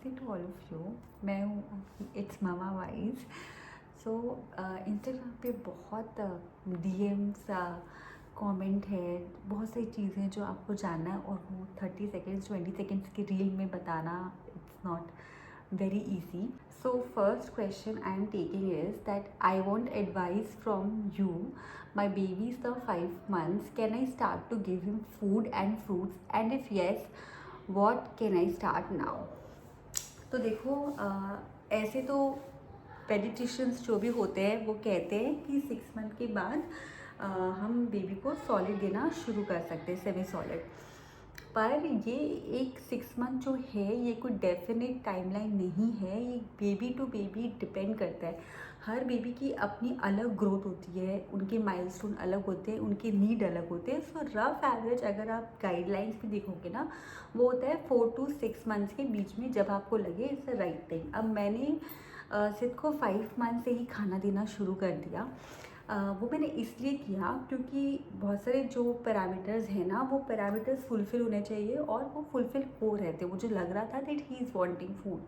नमस्ते to all of you. मैं हूँ आपकी it's mama wise. So Instagram पे बहुत डीएम्स कमेंट है, बहुत सारी चीज़ें जो आपको जानना है और वो 30 सेकेंड्स 20 सेकेंड्स की रील में बताना it's not very easy. So first question I am taking is that I want advice from you. My baby is the 5 months. Can I start to give him food and fruits? And if yes, what can I start now? तो देखो ऐसे तो पेडिट्रिशियंस जो भी होते हैं वो कहते हैं कि 6 मंथ के बाद हम बेबी को सॉलिड देना शुरू कर सकते हैं, सेमी सॉलिड। पर ये एक 6 मंथ जो है ये कोई डेफिनेट टाइमलाइन नहीं है, ये बेबी टू बेबी डिपेंड करता है। हर बेबी की अपनी अलग ग्रोथ होती है, उनके माइलस्टोन अलग होते हैं, उनके नीड अलग होते हैं। सो रफ एवरेज अगर आप गाइडलाइंस भी देखोगे ना, वो होता है 4 to 6 मंथ्स के बीच में, जब आपको लगे इट्स द राइट टाइम। अब मैंने सिद्ध को 5 मंथ से ही खाना देना शुरू कर दिया। वो मैंने इसलिए किया क्योंकि बहुत सारे जो पैरामीटर्स हैं ना, वो पैरामीटर्स फुलफ़िल होने चाहिए और वो फुलफ़िल हो रहे थे। मुझे लग रहा था that he is wanting food.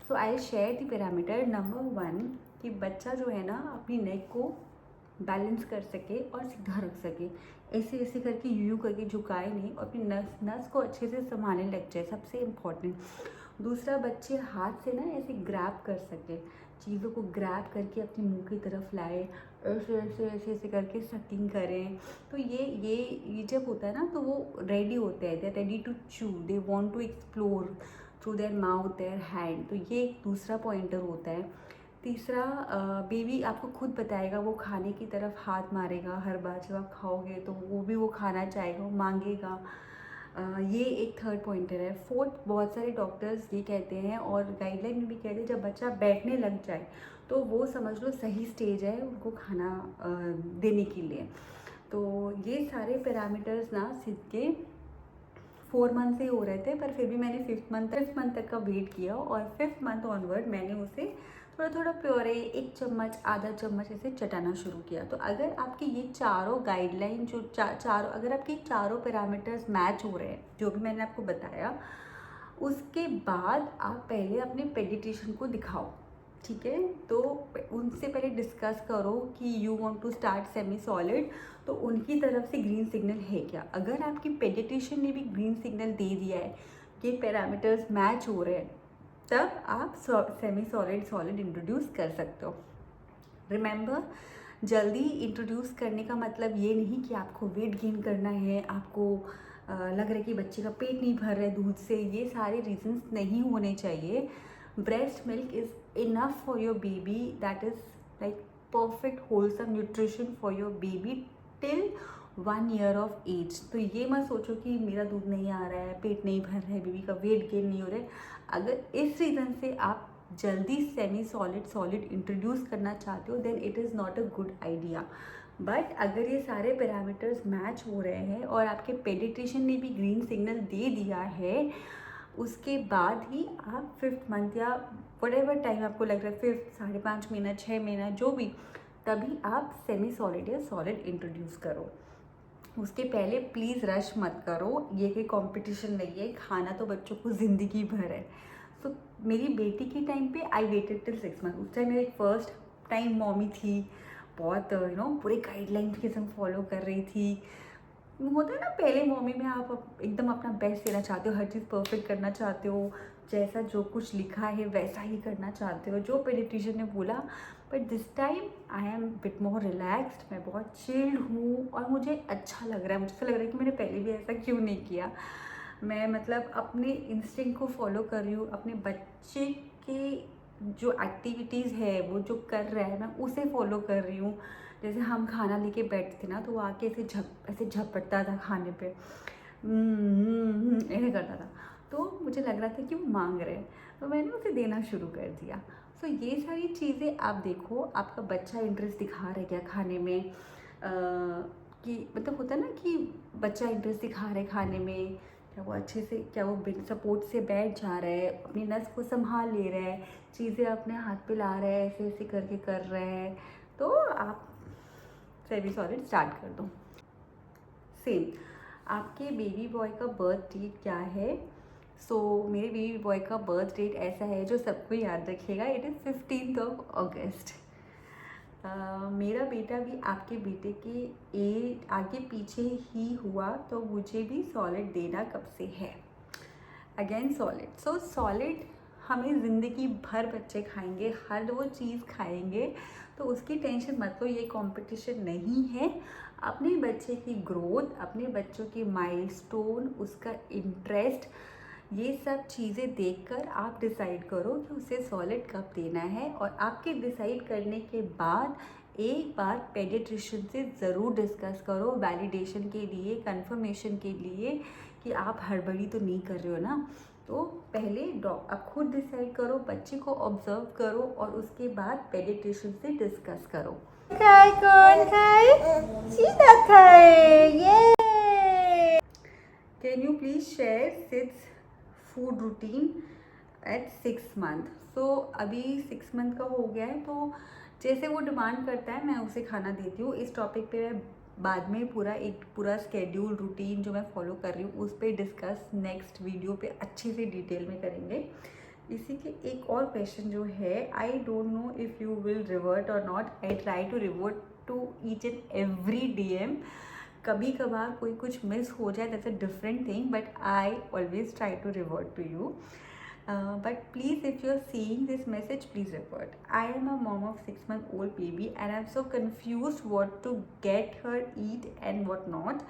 So I share the parameter number 1 कि बच्चा जो है ना अपनी नेक को बैलेंस कर सके और सीधा रख सके, ऐसे ऐसे करके यू करके झुकाए नहीं, और अपनी नस नस को अच्छे से संभालने लग जाए, सबसे इम्पॉर्टेंट। दूसरा, बच्चे हाथ से ना ऐसे ग्रैब कर सके, चीज़ों को ग्रैब करके अपने मुंह की तरफ लाए, ऐसे ऐसे ऐसे ऐसे करके सकिंग करें। तो ये जब होता है ना तो वो रेडी होते हैं, दे ready to chew, they want to explore through their mouth their hand. तो ये एक दूसरा पॉइंटर होता है। तीसरा, बेबी आपको खुद बताएगा, वो खाने की तरफ हाथ मारेगा हर बार जब आप खाओगे, तो वो भी वो खाना चाहेगा, वो मांगेगा। ये एक थर्ड पॉइंटर है। फोर्थ, बहुत सारे डॉक्टर्स ये कहते हैं और गाइडलाइन में भी कहते हैं, जब बच्चा बैठने लग जाए तो वो समझ लो सही स्टेज है उनको खाना देने के लिए। तो ये सारे पैरामीटर्स ना सिद्ध के 4 मंथ से हो रहे थे, पर फिर भी मैंने 5th मंथ तक का वेट किया, और 5th मंथ ऑनवर्ड मैंने उसे थोड़ा थोड़ा प्योरे 1 चम्मच आधा चम्मच ऐसे चटाना शुरू किया। तो अगर आपके ये चारों गाइडलाइन जो चारों, अगर आपके चारों पैरामीटर्स मैच हो रहे हैं जो भी मैंने आपको बताया, उसके बाद आप पहले अपने पेडिट्रिशियन को दिखाओ, ठीक है। तो उनसे पहले डिस्कस करो कि you want to start semi solid, तो उनकी तरफ से ग्रीन सिग्नल है क्या। अगर आपकी पेडिट्रिशियन ने भी ग्रीन सिग्नल दे दिया है कि पैरामीटर्स मैच हो रहे हैं, तब आप सेमी सॉलिड इंट्रोड्यूस कर सकते हो। रिमेंबर, जल्दी इंट्रोड्यूस करने का मतलब ये नहीं कि आपको वेट गेन करना है, आपको लग रहा है कि बच्चे का पेट नहीं भर रहा है दूध से, ये सारे रीजंस नहीं होने चाहिए। Breast milk is enough for your baby, that is like perfect wholesome nutrition for your baby till 1 year of age. तो ये मत सोचो कि मेरा दूध नहीं आ रहा है, पेट नहीं भर रहा है, बेबी का वेट गेन नहीं हो रहा है। अगर इस रीज़न से आप जल्दी सेमी सॉलिड इंट्रोड्यूस करना चाहते हो, then it is not a good idea. But अगर ये सारे पैरामीटर्स मैच हो रहे हैं और आपके पेडिट्रिशियन ने भी ग्रीन सिग्नल दे दिया है, उसके बाद ही आप 5th मंथ या व्हाटएवर टाइम आपको लग रहा है, 5th 5.5 महीना 6 महीना जो भी, तभी आप सेमी सॉलिड या सॉलिड इंट्रोड्यूस करो। उसके पहले प्लीज़ रश मत करो, ये कोई कंपटीशन नहीं है, खाना तो बच्चों को ज़िंदगी भर है। सो मेरी बेटी के टाइम पे आई वेटेड टिल 6 मंथ। उस टाइम मेरी फर्स्ट टाइम मॉमी थी, बहुत पूरे गाइडलाइन के संग फॉलो कर रही थी। होता है ना, पहले मॉमी में आप एकदम अपना बेस्ट देना चाहते हो, हर चीज़ परफेक्ट करना चाहते हो, जैसा जो कुछ लिखा है वैसा ही करना चाहते हो, जो पेडिट्रिशियन ने बोला। But this time I am bit more relaxed, मैं बहुत चिल्ड हूँ और मुझे अच्छा लग रहा है। मुझे ऐसा लग रहा है कि मैंने पहले भी ऐसा क्यों नहीं किया। मैं मतलब अपने इंस्टिंक्ट को फॉलो कर रही हूँ, अपने बच्चे के जो एक्टिविटीज़ है वो जो कर रहा है मैं उसे फॉलो कर रही हूँ। जैसे हम खाना लेके बैठते थे ना, तो वो आके ऐसे झपटता था खाने पे, ऐसे करता था, तो मुझे लग रहा था कि वो मांग रहे हैं, तो मैंने उसे देना शुरू कर दिया। सो ये सारी चीज़ें आप देखो, आपका बच्चा इंटरेस्ट दिखा रहा है क्या खाने में, कि मतलब होता है ना कि बच्चा इंटरेस्ट दिखा रहा है खाने में, क्या वो अच्छे से, क्या वो सपोर्ट से बैठ जा रहा है, अपनी नस को संभाल ले रहा है, चीज़ें अपने हाथ पे ला रहा है, ऐसे ऐसे करके कर रहा है, तो आप सेमी सॉलिड स्टार्ट कर दो। सेम, आपके बेबी बॉय का बर्थ डेट क्या है, सो मेरे बेबी बॉय का बर्थ डेट ऐसा है जो सबको याद रखेगा, इट इज़ 15 अगस्त। मेरा बेटा भी आपके बेटे के आगे पीछे ही हुआ, तो मुझे भी सॉलिड देना कब से है। अगेन सॉलिड, सो सॉलिड हमें ज़िंदगी भर बच्चे खाएंगे, हर वो चीज़ खाएंगे, तो उसकी टेंशन मत लो, ये कंपटीशन नहीं है। अपने बच्चे की ग्रोथ, अपने बच्चों की माइलस्टोन, उसका इंटरेस्ट, ये सब चीज़ें देखकर आप डिसाइड करो कि उसे सॉलिड कब देना है। और आपके डिसाइड करने के बाद एक बार पेडियाट्रिशियन से ज़रूर डिस्कस करो, वैलिडेशन के लिए, कंफर्मेशन के लिए कि आप हड़बड़ी तो नहीं कर रहे हो ना। तो पहले आप खुद डिसाइड करो, बच्चे को ऑब्जर्व करो और उसके बाद पेडियाट्रिशियन से डिस्कस करो। खाए कौन खाए? सीधा खाए। ये can you please share its food routine at 6 month. So अभी 6 मंथ का हो गया है, तो जैसे वो डिमांड करता है मैं उसे खाना देती हूँ। इस टॉपिक पे मैं बाद में पूरा स्केड्यूल रूटीन जो मैं फॉलो कर रही हूँ उस पर डिस्कस नेक्स्ट वीडियो पे अच्छे से डिटेल में करेंगे। इसी के एक और क्वेश्चन जो है, I don't know if you will revert or not, I try to revert to each and every DM। कभी कभार कोई कुछ मिस हो जाए, that's a different thing, but I always try to revert to you. But please, if you're seeing this message, please report. I am a mom of 6-month-old baby and I'm so confused what to get her eat and what not,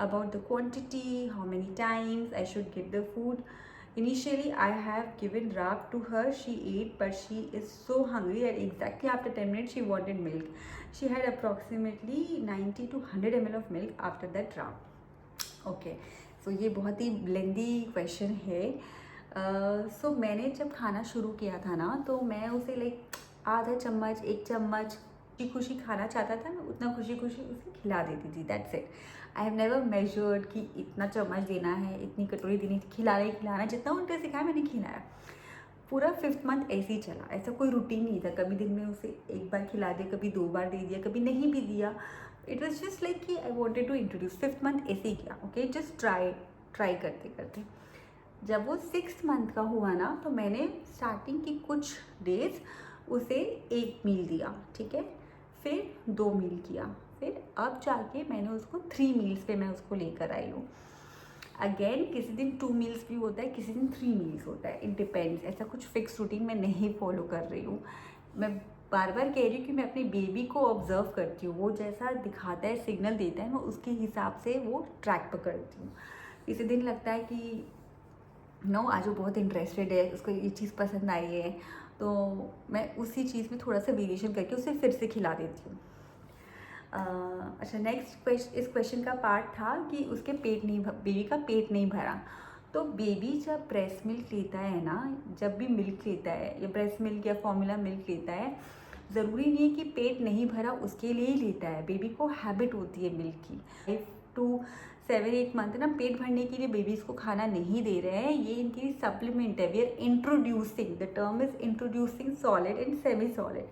about the quantity, how many times I should get the food. Initially, I have given rap to her. She ate, but she is so hungry and exactly after 10 minutes she wanted milk. She had approximately 90 to 100 ml of milk after that rap. Okay, so ये बहुत ही lengthy question है। सो मैंने जब खाना शुरू किया था ना, तो मैं उसे लाइक आधा चम्मच, 1 चम्मच खुशी खुशी खाना चाहता था, मैं उतना खुशी खुशी उसे खिला देती थी, that's it. I have never measured कि इतना चम्मच देना है, इतनी कटोरी देनी, खिलाना जितना उनके सिखाया मैंने खिलाया। पूरा 5th मंथ ऐसे ही चला, ऐसा कोई रूटीन नहीं था। कभी दिन में उसे 1 बार खिला दिया, कभी 2 बार दे दिया, कभी नहीं भी दिया। इट वॉज जस्ट लाइक कि I wanted to introduce. 5th month ऐसे ही किया, ओके, जस्ट ट्राई करते करते। जब वो 6th मंथ का हुआ ना, तो मैंने स्टार्टिंग की कुछ डेज उसे 1 मील दिया, ठीक है, फिर 2 मील किया, फिर अब जाके मैंने उसको 3 मील्स पे मैं उसको लेकर आई हूँ। अगेन किसी दिन 2 मील्स भी होता है, किसी दिन 3 मील्स होता है, इट डिपेंड्स। ऐसा कुछ फिक्स रूटीन मैं नहीं फॉलो कर रही हूँ। मैं बार बार कह रही हूँ कि मैं अपने बेबी को ऑब्जर्व करती हूँ, वो जैसा दिखाता है, सिग्नल देता है, मैं उसके हिसाब से वो ट्रैक पकड़ती हूँ। किसी दिन लगता है कि नो आज वो बहुत इंटरेस्टेड है, उसको ये चीज़ पसंद आई है, तो मैं उसी चीज़ में थोड़ा सा वेरिएशन करके उसे फिर से खिला देती हूँ। अच्छा, नेक्स्ट इस क्वेश्चन का पार्ट था कि उसके बेबी का पेट नहीं भरा। तो बेबी जब ब्रेस्ट मिल्क लेता है ना, जब भी मिल्क लेता है या ब्रेस्ट मिल्क या फॉर्मूला मिल्क लेता है, ज़रूरी नहीं है कि पेट नहीं भरा उसके लिए ही लेता है। बेबी को हैबिट होती है मिल्क की। 5 to 7-8 मंथ ना, पेट भरने के लिए बेबीज़ को खाना नहीं दे रहे हैं, ये इनकी सप्लीमेंट है। We are introducing, the term is introducing solid and semi solid,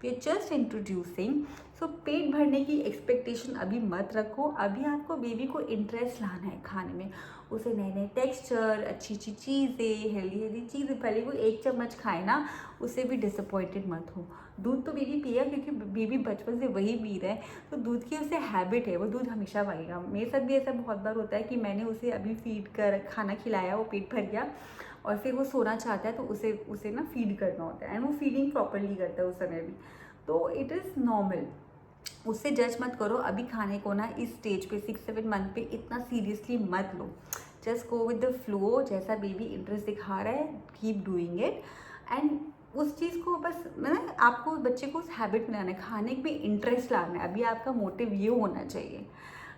we are just introducing. So पेट भरने की एक्सपेक्टेशन अभी मत रखो। अभी आपको बेबी को इंटरेस्ट लाना है खाने में, उसे नए नए टेक्सचर, अच्छी अच्छी चीज़ें, हेल्दी चीज़ें, भले वो 1 चम्मच खाए ना, उससे भी डिसअपॉइंटेड मत हो। दूध तो बेबी पिया, क्योंकि बेबी बचपन से वही पी रहा है, तो दूध की उसे हैबिट है, वो दूध हमेशा पाएगा। मेरे साथ भी ऐसा बहुत बार होता है कि मैंने उसे अभी फीड कर खाना खिलाया, वो पेट भर गया और फिर वो सोना चाहता है, तो उसे ना फीड करना होता है, एंड वो फीडिंग प्रॉपरली करता है उस समय भी। तो इट इज़ नॉर्मल, उससे जज मत करो। अभी खाने को ना इस स्टेज पे 6-7 मंथ पे इतना सीरियसली मत लो। Just go with the flow, जैसा बेबी इंटरेस्ट दिखा रहा है कीप डूइंग इट, एंड उस चीज़ को बस मतलब आपको बच्चे को उस हैबिट में लाना है, खाने में इंटरेस्ट लाना है। अभी आपका मोटिव ये होना चाहिए।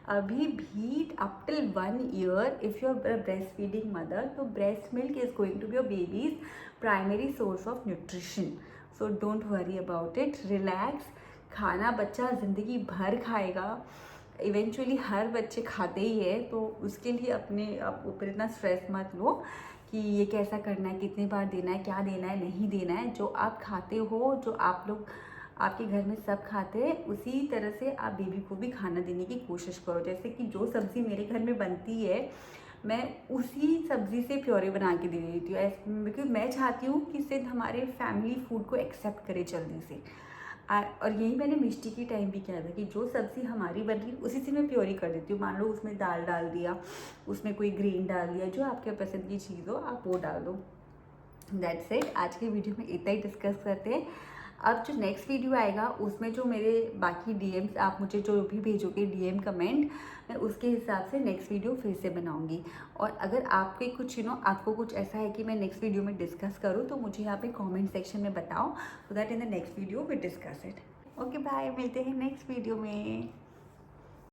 अभी भी up till 1 year if you are breast feeding mother, तो breast milk is going to be your baby's primary source of nutrition. So don't worry about it, relax. खाना बच्चा ज़िंदगी भर खाएगा, इवेंचुअली हर बच्चे खाते ही है, तो उसके लिए अपने ऊपर इतना स्ट्रेस मत लो कि ये कैसा करना है, कितने बार देना है, क्या देना है, नहीं देना है। जो आप खाते हो, जो आप लोग आपके घर में सब खाते हैं, उसी तरह से आप बेबी को भी खाना देने की कोशिश करो। जैसे कि जो सब्ज़ी मेरे घर में बनती है, मैं उसी सब्ज़ी से प्योरी बना के दे देती हूँ, बिकॉज मैं चाहती हूँ कि सिर्फ हमारे फैमिली फूड को एक्सेप्ट करे जल्दी से। और यही मैंने मिष्टी की टाइम भी किया था कि जो सब्ज़ी हमारी बन रही उसी से मैं प्योरी कर देती हूँ। मान लो उसमें दाल डाल दिया, उसमें कोई ग्रेन डाल दिया, जो आपके पसंद की चीज़ हो आप वो डाल दो। That's it. आज के वीडियो में इतना ही डिस्कस करते हैं। अब जो नेक्स्ट वीडियो आएगा उसमें जो मेरे बाकी डीएम्स आप मुझे जो भी भेजोगे डीएम कमेंट, मैं उसके हिसाब से नेक्स्ट वीडियो फिर से बनाऊंगी। और अगर आपके कुछ आपको कुछ ऐसा है कि मैं नेक्स्ट वीडियो में डिस्कस करूँ तो मुझे यहाँ पे कमेंट सेक्शन में बताओ, so that in the next video we discuss it. Okay bye, मिलते हैं नेक्स्ट वीडियो में।